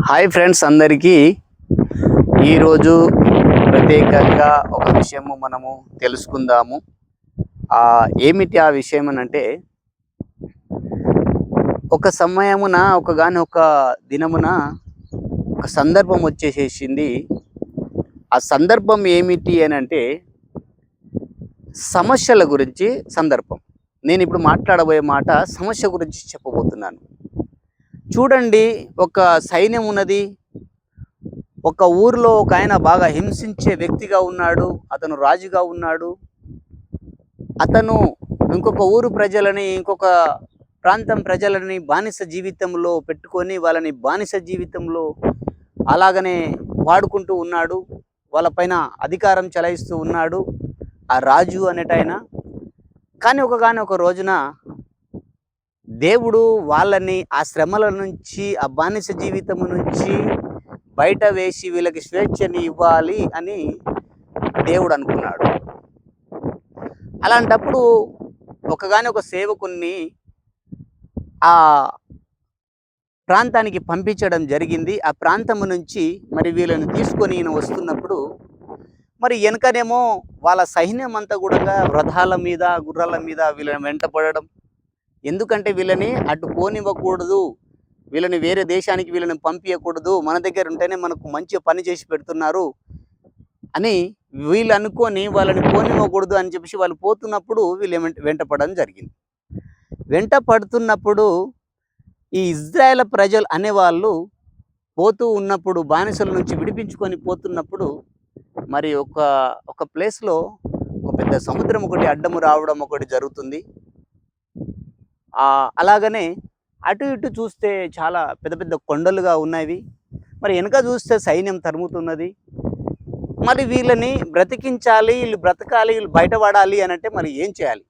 Hi friends అందరికీ ఈరోజు ప్రత్యేకంగా ఒక విషయము మనము తెలుసుకుందాము. ఏమిటి ఆ విషయం అనంటే, ఒక సమయమున ఒక దినమున ఒక సందర్భం వచ్చేసేసింది. ఆ సందర్భం ఏమిటి అనంటే సమస్యల గురించి సందర్భం. నేను ఇప్పుడు మాట్లాడబోయే మాట సమస్య గురించి చెప్పబోతున్నాను. చూడండి, ఒక సైన్యం ఉన్నది. ఒక ఊరిలో ఒక ఆయన బాగా హింసించే వ్యక్తిగా ఉన్నాడు. అతను రాజుగా ఉన్నాడు. అతను ఇంకొక ఊరు ప్రజలని, ఇంకొక ప్రాంతం ప్రజలని బానిస జీవితంలో పెట్టుకొని వాళ్ళని బానిస జీవితంలో అలాగనే వాడుకుంటూ ఉన్నాడు. వాళ్ళపైన అధికారం చెలాయిస్తూ ఉన్నాడు ఆ రాజు అనేటాయన. కానీ ఒక రోజున దేవుడు వాళ్ళని ఆ శ్రమల నుంచి, ఆ బానిస జీవితం నుంచి బయట వేసి వీళ్ళకి స్వేచ్ఛని ఇవ్వాలి అని దేవుడు అనుకున్నాడు. అలాంటప్పుడు ఒక సేవకుణ్ణి ఆ ప్రాంతానికి పంపించడం జరిగింది. ఆ ప్రాంతం నుంచి మరి వీళ్ళని తీసుకొని ఈయన వస్తున్నప్పుడు మరి వెనకనేమో వాళ్ళ సైన్యం అంతా కూడా రథాల మీద, గుర్రాల మీద వీళ్ళని వెంటపడడం. ఎందుకంటే వీళ్ళని అటు పోనివ్వకూడదు, వీళ్ళని వేరే దేశానికి వీళ్ళని పంపించకూడదు, మన దగ్గర ఉంటేనే మనకు మంచి పని చేసి పెడుతున్నారు అని వీళ్ళు అనుకొని వాళ్ళని పోనివ్వకూడదు అని చెప్పేసి వాళ్ళు పోతున్నప్పుడు వీళ్ళు వెంటపడడం జరిగింది. వెంట పడుతున్నప్పుడు ఈ ఇజ్రాయేల్ ప్రజలు అనేవాళ్ళు పోతూ ఉన్నప్పుడు, బానిసల నుంచి విడిపించుకొని పోతున్నప్పుడు మరి ఒక ప్లేస్లో ఒక పెద్ద సముద్రం ఒకటి అడ్డము రావడం ఒకటి జరుగుతుంది. అలాగనే అటు ఇటు చూస్తే చాలా పెద్ద పెద్ద కొండలుగా ఉన్నవి. మరి వెనక చూస్తే సైన్యం తరుముతున్నది. మరి వీళ్ళని బ్రతికించాలి, వీళ్ళు బ్రతకాలి, వీళ్ళు బయటపడాలి అని అంటే మరి ఏం చేయాలి?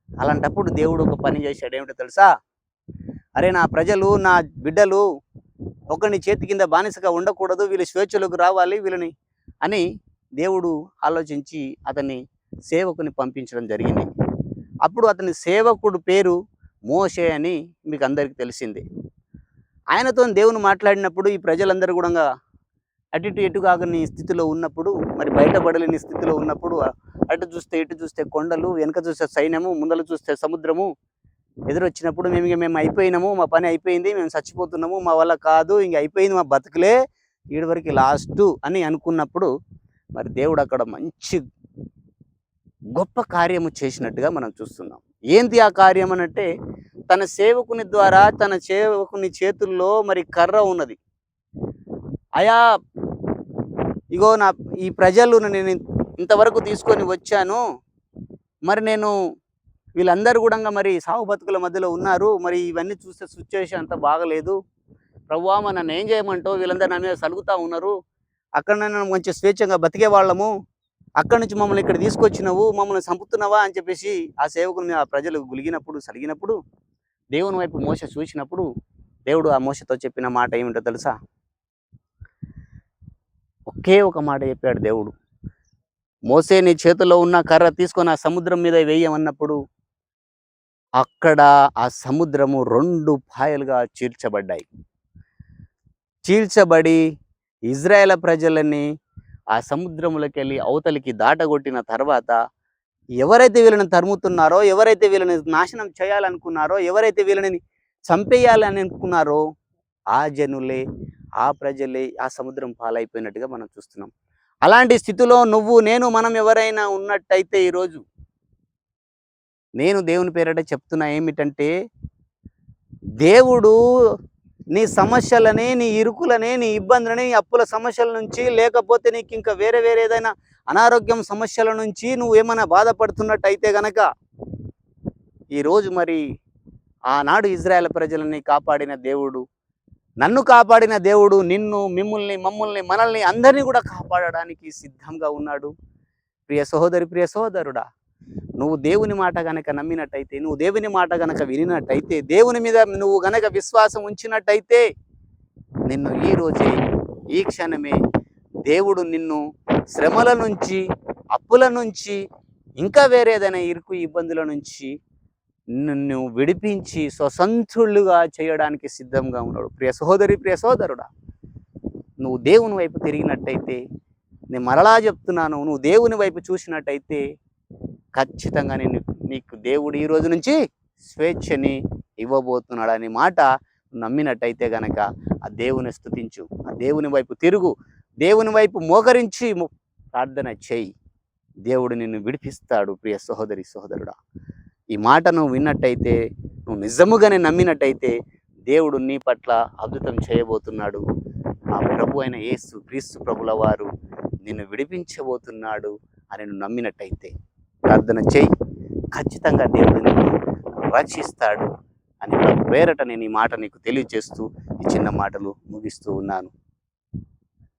అలాంటప్పుడు దేవుడు ఒక పని చేశాడు. ఏమిటో తెలుసా? అరే, నా ప్రజలు, నా బిడ్డలు ఒకరిని చేతి కింద బానిసగా ఉండకూడదు, వీళ్ళు స్వేచ్ఛలోకి రావాలి వీళ్ళని అని దేవుడు ఆలోచించి అతన్ని సేవకుని పంపించడం జరిగింది. అప్పుడు అతని సేవకుడు పేరు మోషే అని మీకు అందరికీ తెలిసింది. ఆయనతో దేవుని మాట్లాడినప్పుడు ఈ ప్రజలందరూ కూడా అటు ఎటు కాగని స్థితిలో ఉన్నప్పుడు, మరి బయటపడలేని స్థితిలో ఉన్నప్పుడు, అటు చూస్తే ఇటు చూస్తే కొండలు, వెనక చూస్తే సైన్యము, ముందర చూస్తే సముద్రము ఎదురొచ్చినప్పుడు మేము అయిపోయినాము, మా పని అయిపోయింది, మేము చచ్చిపోతున్నాము, మా వల్ల కాదు, ఇంక అయిపోయింది మా బతుకులే, ఈడి వరకు లాస్ట్ అని అనుకున్నప్పుడు మరి దేవుడు అక్కడ మంచి గొప్ప కార్యము చేసినట్టుగా మనం చూస్తున్నాం. ఏంటి ఆ కార్యం అనంటే, తన సేవకుని ద్వారా, తన సేవకుని చేతుల్లో మరి కర్ర ఉన్నది. అయా, ఇగో ఈ ప్రజలు నేను ఇంతవరకు తీసుకొని వచ్చాను, మరి నేను వీళ్ళందరూ కూడా మరి సావు బతుకుల మధ్యలో ఉన్నారు, మరి ఇవన్నీ చూస్తే సిచ్యువేషన్ అంతా బాగలేదు ప్రభువా, మరి నన్ను ఏం చేయమంటావు? వీళ్ళందరూ నా మీద సలుగుతూ ఉన్నారు, అక్కడ నన్ను మంచి స్వేచ్ఛంగా బతికే వాళ్ళము, అక్కడి నుంచి మమ్మల్ని ఇక్కడ తీసుకొచ్చినావు, మమ్మల్ని చంపుతున్నావా అని చెప్పేసి ఆ సేవకుని ఆ ప్రజలు సలిగినప్పుడు దేవుని వైపు మోషే చూసినప్పుడు దేవుడు ఆ మోషేతో చెప్పిన మాట ఏమిటో తెలుసా? ఒకే ఒక మాట చెప్పాడు దేవుడు. మోసే, నీ చేతిలో ఉన్న కర్ర తీసుకొని ఆ సముద్రం మీద వేయమన్నప్పుడు అక్కడ ఆ సముద్రము 2 పాయలుగా చీల్చబడి ఇజ్రాయేల్ ప్రజలని ఆ సముద్రంలోకి వెళ్ళి అవతలికి దాటగొట్టిన తర్వాత ఎవరైతే వీళ్ళని తరుముతున్నారో, ఎవరైతే వీళ్ళని నాశనం చేయాలనుకున్నారో, ఎవరైతే వీళ్ళని చంపేయాలని అనుకున్నారో ఆ జనులే, ఆ ప్రజలే ఆ సముద్రం పాలైపోయినట్టుగా మనం చూస్తున్నాం. అలాంటి స్థితిలో నువ్వు, నేను, మనం ఎవరైనా ఉన్నట్టయితే ఈరోజు నేను దేవుని పేరట చెప్తున్నా ఏమిటంటే, దేవుడు నీ సమస్యలని, నీ ఇరుకులని, నీ ఇబ్బందులని, అప్పుల సమస్యల నుంచి, లేకపోతే నీకు ఇంకా వేరే ఏదైనా అనారోగ్యం సమస్యల నుంచి నువ్వు ఏమైనా బాధపడుతున్నట్టయితే గనక ఈరోజు మరి ఆనాడు ఇజ్రాయేల్ ప్రజలని కాపాడిన దేవుడు, నన్ను కాపాడిన దేవుడు నిన్ను, మిమ్మల్ని, మమ్మల్ని, మనల్ని అందరినీ కూడా కాపాడడానికి సిద్ధంగా ఉన్నాడు. ప్రియ సహోదరి, ప్రియ సహోదరుడా, నువ్వు దేవుని మాట గనక నమ్మినట్టయితే, నువ్వు దేవుని మాట గనక వినినట్టయితే, దేవుని మీద నువ్వు గనక విశ్వాసం ఉంచినట్టయితే నిన్ను ఈ రోజే, ఈ క్షణమే దేవుడు నిన్ను శ్రమల నుంచి, అప్పుల నుంచి, ఇంకా వేరేదైనా ఇరుకు ఇబ్బందుల నుంచి నిన్ను విడిపించి స్వతంత్రులుగా చేయడానికి సిద్ధంగా ఉన్నాడు. ప్రియ సహోదరి, ప్రియ సహోదరుడా, నువ్వు దేవుని వైపు తిరిగినట్టయితే, నేను మరలా చెప్తున్నాను, నువ్వు దేవుని వైపు చూసినట్టయితే ఖచ్చితంగా నీకు దేవుడు ఈ రోజు నుంచి స్వేచ్ఛని ఇవ్వబోతున్నాడనే మాట నమ్మినట్టయితే గనక ఆ దేవుని స్తుతించు, ఆ దేవుని వైపు తిరుగు, దేవుని వైపు మోకరించి ప్రార్థన చేయి. దేవుడు నిన్ను విడిపిస్తాడు. ప్రియ సహోదరి, సహోదరుడా, ఈ మాట నువ్వు విన్నట్టయితే, నువ్వు నిజముగానే నమ్మినట్టయితే దేవుడు నీ పట్ల అద్భుతం చేయబోతున్నాడు. ఆ ప్రభు అయిన యేసు క్రీస్తు ప్రభుల వారు నిన్ను విడిపించబోతున్నాడు అని నువ్వు నమ్మినట్టయితే ప్రార్థన చేయి. ఖచ్చితంగా దేవుడు నిన్ను రక్షిస్తాడు అని పేరట నేను ఈ మాట నీకు తెలియజేస్తూ ఈ చిన్న మాటలు ముగిస్తూ ఉన్నాను.